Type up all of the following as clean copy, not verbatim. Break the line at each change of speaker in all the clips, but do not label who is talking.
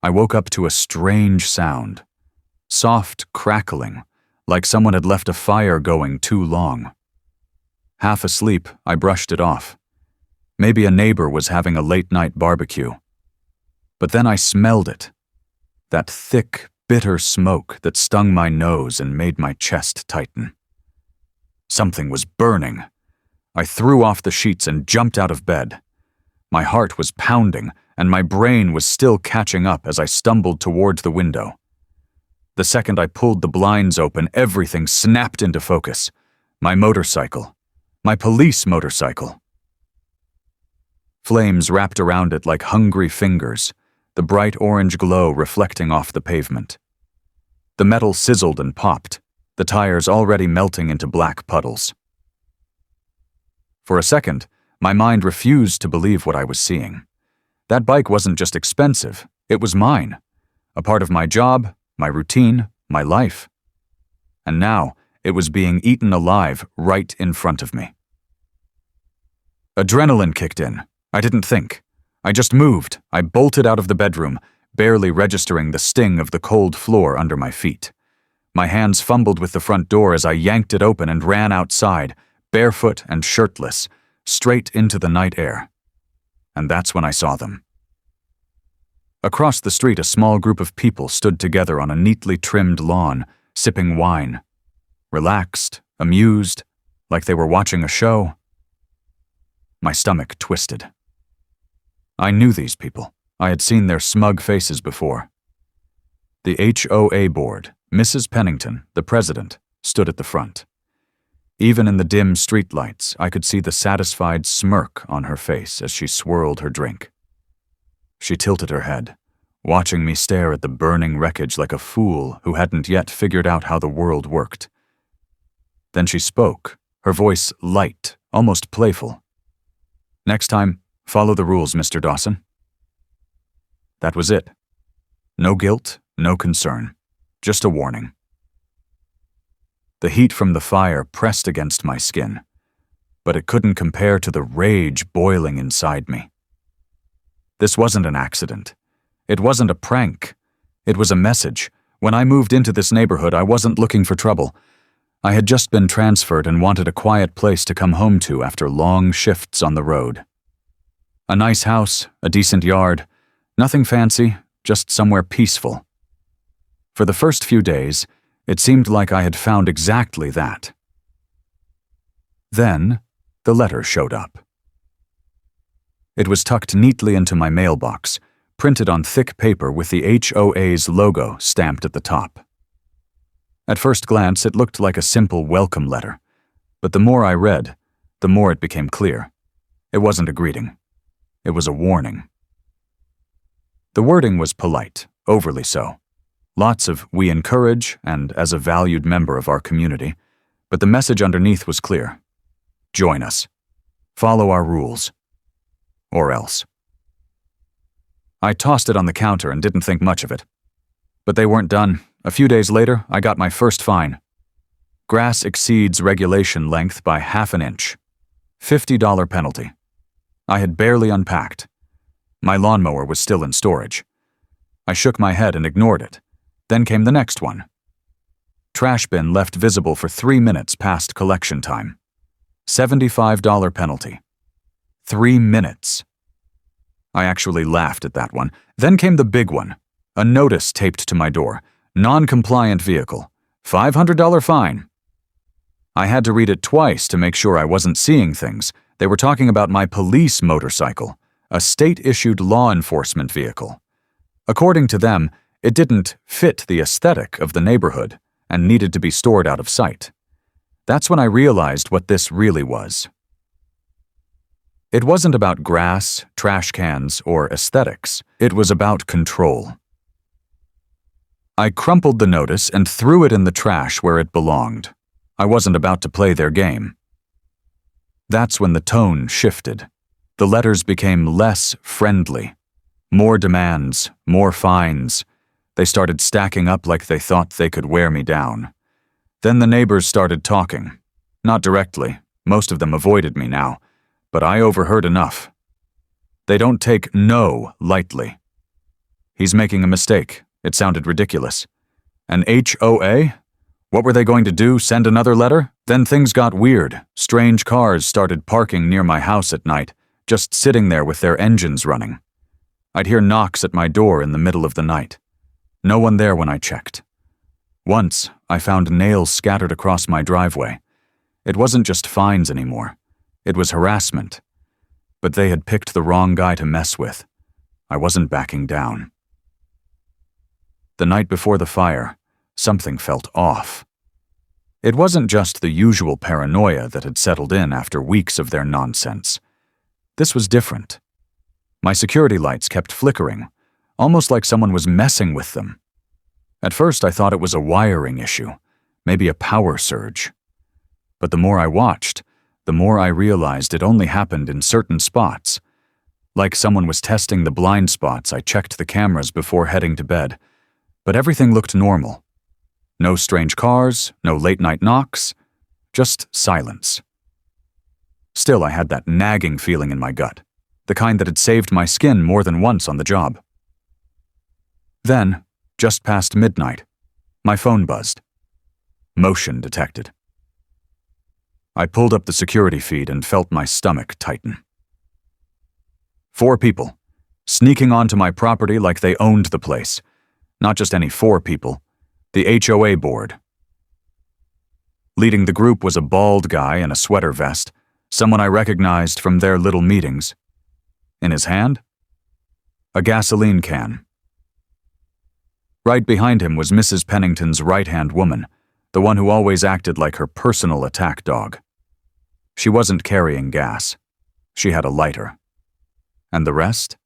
I woke up to a strange sound. Soft crackling, like someone had left a fire going too long. Half asleep, I brushed it off. Maybe a neighbor was having a late-night barbecue. But then I smelled it. That thick, bitter smoke that stung my nose and made my chest tighten. Something was burning. I threw off the sheets and jumped out of bed. My heart was pounding, and my brain was still catching up as I stumbled toward the window. The second I pulled the blinds open, everything snapped into focus. My motorcycle. My police motorcycle. Flames wrapped around it like hungry fingers, the bright orange glow reflecting off the pavement. The metal sizzled and popped, the tires already melting into black puddles. For a second, my mind refused to believe what I was seeing. That bike wasn't just expensive, it was mine. A part of my job, my routine, my life. And now, it was being eaten alive right in front of me. Adrenaline kicked in. I didn't think. I just moved. I bolted out of the bedroom, barely registering the sting of the cold floor under my feet. My hands fumbled with the front door as I yanked it open and ran outside, barefoot and shirtless, straight into the night air. And that's when I saw them. Across the street, a small group of people stood together on a neatly trimmed lawn, sipping wine. Relaxed, amused, like they were watching a show. My stomach twisted. I knew these people. I had seen their smug faces before. The HOA board, Mrs. Pennington, the president, stood at the front. Even in the dim streetlights, I could see the satisfied smirk on her face as she swirled her drink. She tilted her head, watching me stare at the burning wreckage like a fool who hadn't yet figured out how the world worked. Then she spoke, her voice light, almost playful. "Next time, follow the rules, Mr. Dawson." That was it. No guilt, no concern, just a warning. The heat from the fire pressed against my skin, but it couldn't compare to the rage boiling inside me. This wasn't an accident. It wasn't a prank. It was a message. When I moved into this neighborhood, I wasn't looking for trouble. I had just been transferred and wanted a quiet place to come home to after long shifts on the road. A nice house, a decent yard, nothing fancy, just somewhere peaceful. For the first few days, it seemed like I had found exactly that. Then, the letter showed up. It was tucked neatly into my mailbox, printed on thick paper with the HOA's logo stamped at the top. At first glance, it looked like a simple welcome letter, but the more I read, the more it became clear. It wasn't a greeting. It was a warning. The wording was polite, overly so. Lots of "we encourage" and "as a valued member of our community," but the message underneath was clear. Join us. Follow our rules. Or else. I tossed it on the counter and didn't think much of it. But they weren't done. A few days later, I got my first fine. Grass exceeds regulation length by half an inch. $50 penalty. I had barely unpacked. My lawnmower was still in storage. I shook my head and ignored it. Then came the next one. Trash bin left visible for 3 minutes past collection time. $75 penalty. 3 minutes. I actually laughed at that one. Then came the big one. A notice taped to my door. Non-compliant vehicle. $500 fine. I had to read it twice to make sure I wasn't seeing things. They were talking about my police motorcycle, a state-issued law enforcement vehicle. According to them, it didn't fit the aesthetic of the neighborhood and needed to be stored out of sight. That's when I realized what this really was. It wasn't about grass, trash cans, or aesthetics. It was about control. I crumpled the notice and threw it in the trash where it belonged. I wasn't about to play their game. That's when the tone shifted. The letters became less friendly. More demands, more fines. They started stacking up like they thought they could wear me down. Then the neighbors started talking. Not directly. Most of them avoided me now. But I overheard enough. They don't take no lightly. He's making a mistake. It sounded ridiculous. An HOA? What were they going to do, send another letter? Then things got weird. Strange cars started parking near my house at night, just sitting there with their engines running. I'd hear knocks at my door in the middle of the night. No one there when I checked. Once, I found nails scattered across my driveway. It wasn't just fines anymore. It was harassment. But they had picked the wrong guy to mess with. I wasn't backing down. The night before the fire, something felt off. It wasn't just the usual paranoia that had settled in after weeks of their nonsense. This was different. My security lights kept flickering, almost like someone was messing with them. At first, I thought it was a wiring issue, maybe a power surge. But the more I watched, the more I realized it only happened in certain spots. Like someone was testing the blind spots, I checked the cameras before heading to bed, but everything looked normal. No strange cars, no late-night knocks, just silence. Still, I had that nagging feeling in my gut, the kind that had saved my skin more than once on the job. Then, just past midnight, my phone buzzed. Motion detected. I pulled up the security feed and felt my stomach tighten. 4 people, sneaking onto my property like they owned the place. Not just any 4 people, the HOA board. Leading the group was a bald guy in a sweater vest, someone I recognized from their little meetings. In his hand, a gasoline can. Right behind him was Mrs. Pennington's right-hand woman, the one who always acted like her personal attack dog. She wasn't carrying gas. She had a lighter. And the rest?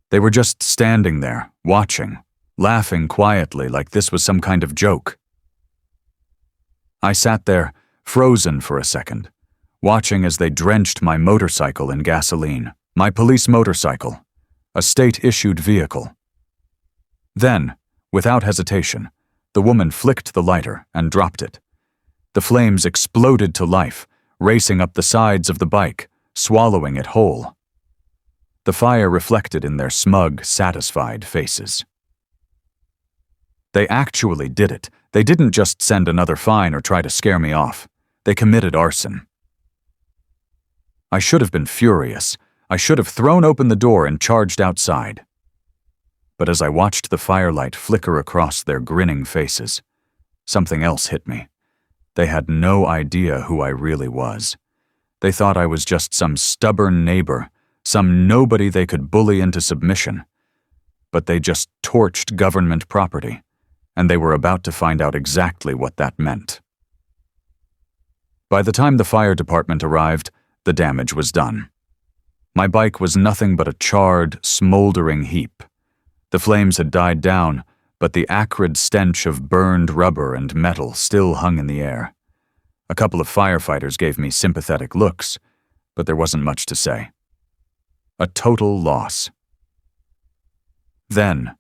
They were just standing there, watching, laughing quietly like this was some kind of joke. I sat there, frozen for a second, watching as they drenched my motorcycle in gasoline, my police motorcycle, a state-issued vehicle. Then, without hesitation, the woman flicked the lighter and dropped it. The flames exploded to life, racing up the sides of the bike, swallowing it whole. The fire reflected in their smug, satisfied faces. They actually did it. They didn't just send another fine or try to scare me off. They committed arson. I should have been furious. I should have thrown open the door and charged outside. But as I watched the firelight flicker across their grinning faces, something else hit me. They had no idea who I really was. They thought I was just some stubborn neighbor, some nobody they could bully into submission. But they just torched government property, and they were about to find out exactly what that meant. By the time the fire department arrived, the damage was done. My bike was nothing but a charred, smoldering heap. The flames had died down, but the acrid stench of burned rubber and metal still hung in the air. A couple of firefighters gave me sympathetic looks, but there wasn't much to say. A total loss. Then,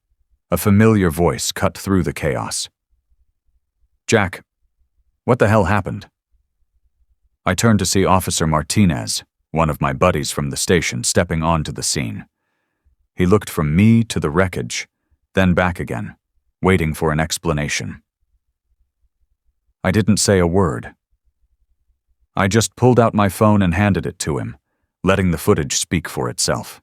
a familiar voice cut through the chaos. "Jack, what the hell happened?" I turned to see Officer Martinez, one of my buddies from the station, stepping onto the scene. He looked from me to the wreckage, then back again, waiting for an explanation. I didn't say a word. I just pulled out my phone and handed it to him, letting the footage speak for itself.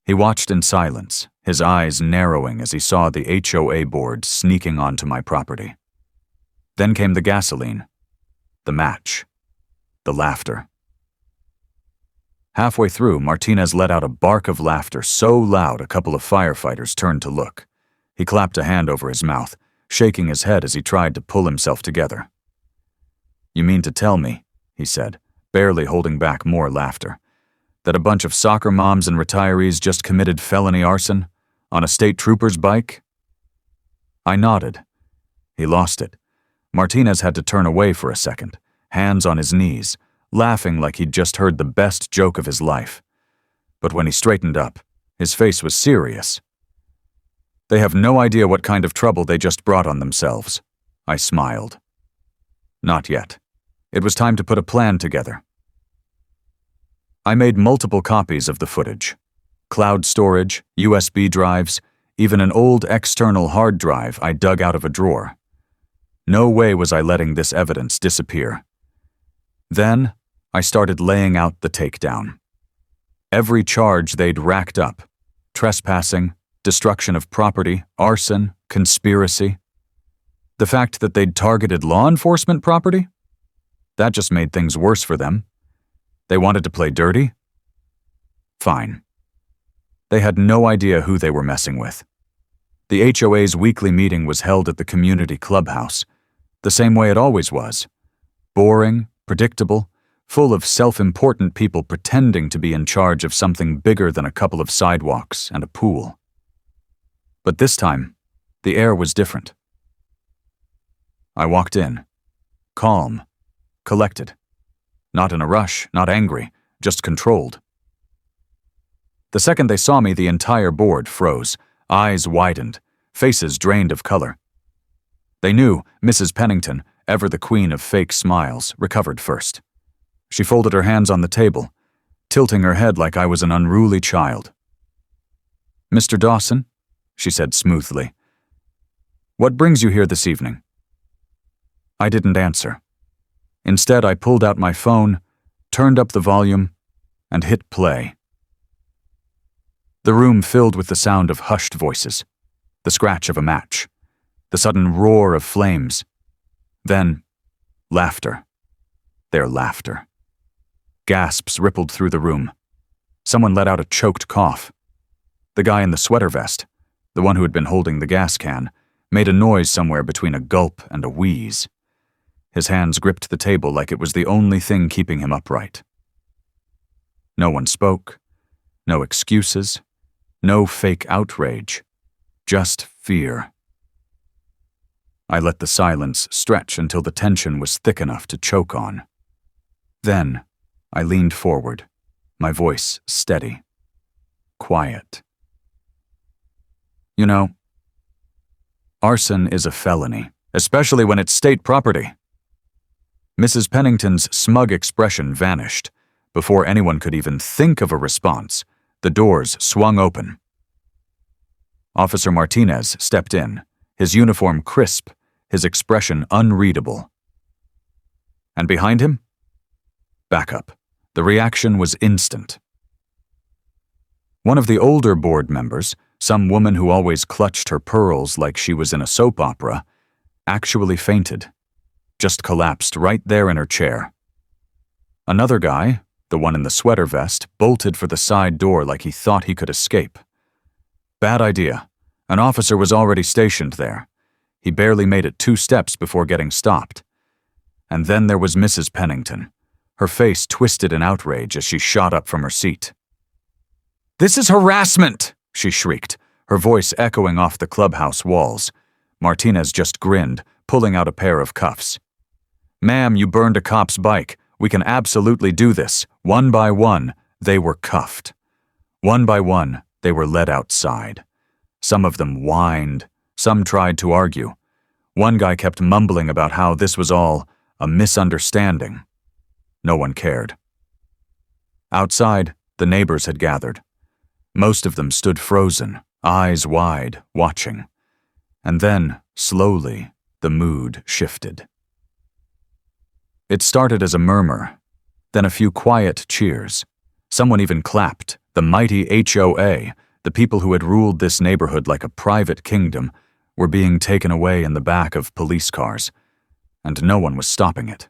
He watched in silence, his eyes narrowing as he saw the HOA board sneaking onto my property. Then came the gasoline, the match, the laughter. Halfway through, Martinez let out a bark of laughter so loud a couple of firefighters turned to look. He clapped a hand over his mouth, shaking his head as he tried to pull himself together. "You mean to tell me," he said, barely holding back more laughter, "that a bunch of soccer moms and retirees just committed felony arson on a state trooper's bike?" I nodded. He lost it. Martinez had to turn away for a second, hands on his knees, laughing like he'd just heard the best joke of his life. But when he straightened up, his face was serious. "They have no idea what kind of trouble they just brought on themselves." I smiled. Not yet. It was time to put a plan together. I made multiple copies of the footage. Cloud storage, USB drives, even an old external hard drive I dug out of a drawer. No way was I letting this evidence disappear. Then, I started laying out the takedown. Every charge they'd racked up: trespassing, destruction of property, arson, conspiracy. The fact that they'd targeted law enforcement property? That just made things worse for them. They wanted to play dirty? Fine. They had no idea who they were messing with. The HOA's weekly meeting was held at the community clubhouse, the same way it always was. Boring, predictable, full of self-important people pretending to be in charge of something bigger than a couple of sidewalks and a pool. But this time, the air was different. I walked in, calm, collected. Not in a rush, not angry, just controlled. The second they saw me, the entire board froze, eyes widened, faces drained of color. They knew Mrs. Pennington, ever the queen of fake smiles, recovered first. She folded her hands on the table, tilting her head like I was an unruly child. "Mr. Dawson," she said smoothly, "what brings you here this evening?" I didn't answer. Instead, I pulled out my phone, turned up the volume, and hit play. The room filled with the sound of hushed voices, the scratch of a match, the sudden roar of flames. Then, laughter. Their laughter. Gasps rippled through the room. Someone let out a choked cough. The guy in the sweater vest, the one who had been holding the gas can, made a noise somewhere between a gulp and a wheeze. His hands gripped the table like it was the only thing keeping him upright. No one spoke. No excuses. No fake outrage. Just fear. I let the silence stretch until the tension was thick enough to choke on. Then, I leaned forward, my voice steady, quiet. You know, arson is a felony, especially when it's state property. Mrs. Pennington's smug expression vanished. Before anyone could even think of a response, the doors swung open. Officer Martinez stepped in, his uniform crisp, his expression unreadable. And behind him? Backup. The reaction was instant. One of the older board members, some woman who always clutched her pearls like she was in a soap opera, actually fainted, just collapsed right there in her chair. Another guy, the one in the sweater vest, bolted for the side door like he thought he could escape. Bad idea. An officer was already stationed there. He barely made it 2 steps before getting stopped. And then there was Mrs. Pennington, her face twisted in outrage as she shot up from her seat. "This is harassment!" she shrieked, her voice echoing off the clubhouse walls. Martinez just grinned, pulling out a pair of cuffs. "Ma'am, you burned a cop's bike. We can absolutely do this." One by one, they were cuffed. One by one, they were led outside. Some of them whined. Some tried to argue. One guy kept mumbling about how this was all a misunderstanding. No one cared. Outside, the neighbors had gathered. Most of them stood frozen, eyes wide, watching. And then, slowly, the mood shifted. It started as a murmur, then a few quiet cheers. Someone even clapped. The mighty HOA, the people who had ruled this neighborhood like a private kingdom, were being taken away in the back of police cars, and no one was stopping it.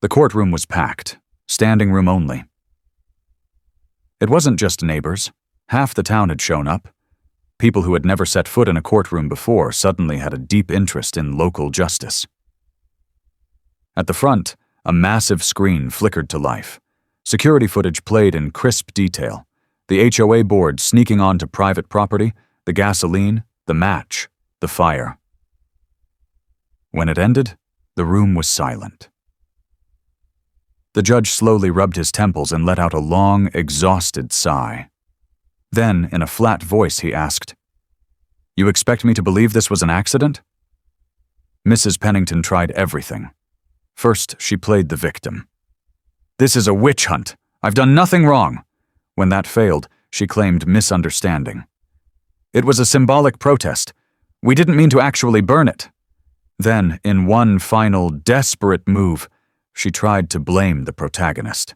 The courtroom was packed, standing room only. It wasn't just neighbors. Half the town had shown up. People who had never set foot in a courtroom before suddenly had a deep interest in local justice. At the front, a massive screen flickered to life. Security footage played in crisp detail. The HOA board sneaking onto private property, the gasoline, the match, the fire. When it ended, the room was silent. The judge slowly rubbed his temples and let out a long, exhausted sigh. Then, in a flat voice, he asked, "You expect me to believe this was an accident?" Mrs. Pennington tried everything. First, she played the victim. "This is a witch hunt. I've done nothing wrong. When that failed, she claimed misunderstanding. "It was a symbolic protest. We didn't mean to actually burn it." Then, in one final, desperate move, she tried to blame the protagonist.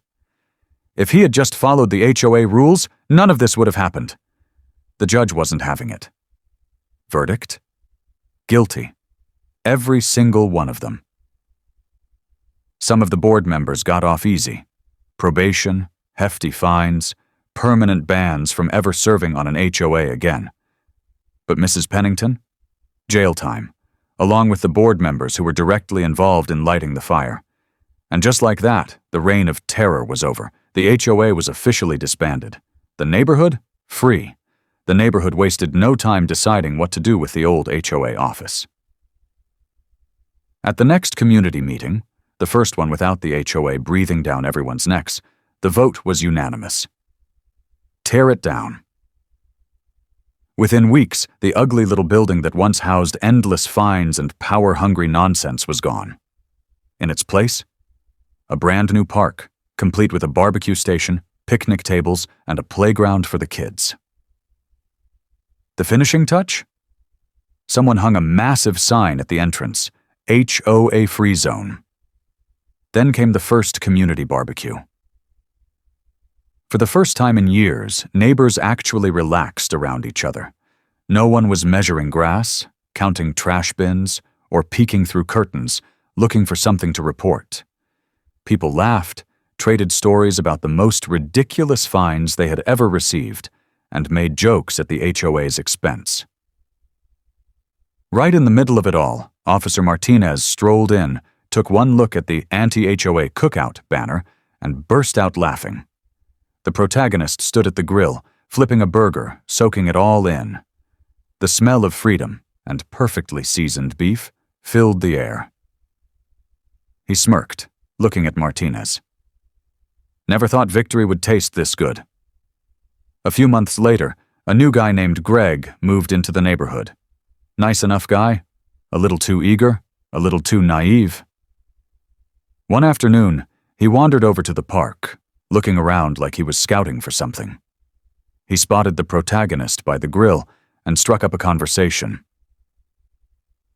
If he had just followed the HOA rules, none of this would have happened. The judge wasn't having it. Verdict? Guilty. Every single one of them. Some of the board members got off easy. Probation, hefty fines, permanent bans from ever serving on an HOA again. But Mrs. Pennington? Jail time, along with the board members who were directly involved in lighting the fire. And just like that, the reign of terror was over. The HOA was officially disbanded. The neighborhood? Free. The neighborhood wasted no time deciding what to do with the old HOA office. At the next community meeting, the first one without the HOA breathing down everyone's necks, the vote was unanimous. Tear it down. Within weeks, the ugly little building that once housed endless fines and power-hungry nonsense was gone. In its place, a brand new park, complete with a barbecue station, picnic tables, and a playground for the kids. The finishing touch? Someone hung a massive sign at the entrance, HOA Free Zone. Then came the first community barbecue. For the first time in years, neighbors actually relaxed around each other. No one was measuring grass, counting trash bins, or peeking through curtains, looking for something to report. People laughed, traded stories about the most ridiculous fines they had ever received, and made jokes at the HOA's expense. Right in the middle of it all, Officer Martinez strolled in, took one look at the anti-HOA cookout banner, and burst out laughing. The protagonist stood at the grill, flipping a burger, soaking it all in. The smell of freedom and perfectly seasoned beef filled the air. He smirked, looking at Martinez. Never thought victory would taste this good. A few months later, a new guy named Greg moved into the neighborhood. Nice enough guy, a little too eager, a little too naive. One afternoon, he wandered over to the park, looking around like he was scouting for something. He spotted the protagonist by the grill and struck up a conversation.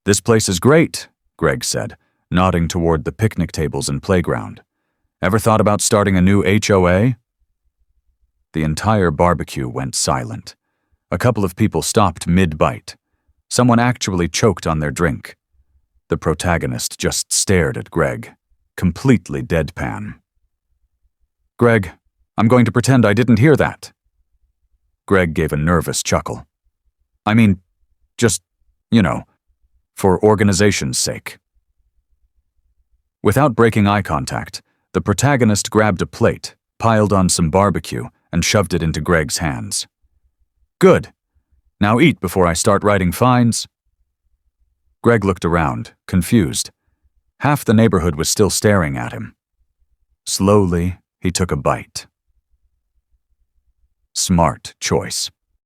"This place is great," Greg said, nodding toward the picnic tables and playground. "Ever thought about starting a new HOA?" The entire barbecue went silent. A couple of people stopped mid-bite. Someone actually choked on their drink. The protagonist just stared at Greg, completely deadpan. "Greg, I'm going to pretend I didn't hear that." Greg gave a nervous chuckle. "I mean, just, for organization's sake." Without breaking eye contact, the protagonist grabbed a plate, piled on some barbecue, and shoved it into Greg's hands. "Good. Now eat before I start writing fines." Greg looked around, confused. Half the neighborhood was still staring at him. Slowly, he took a bite. Smart choice.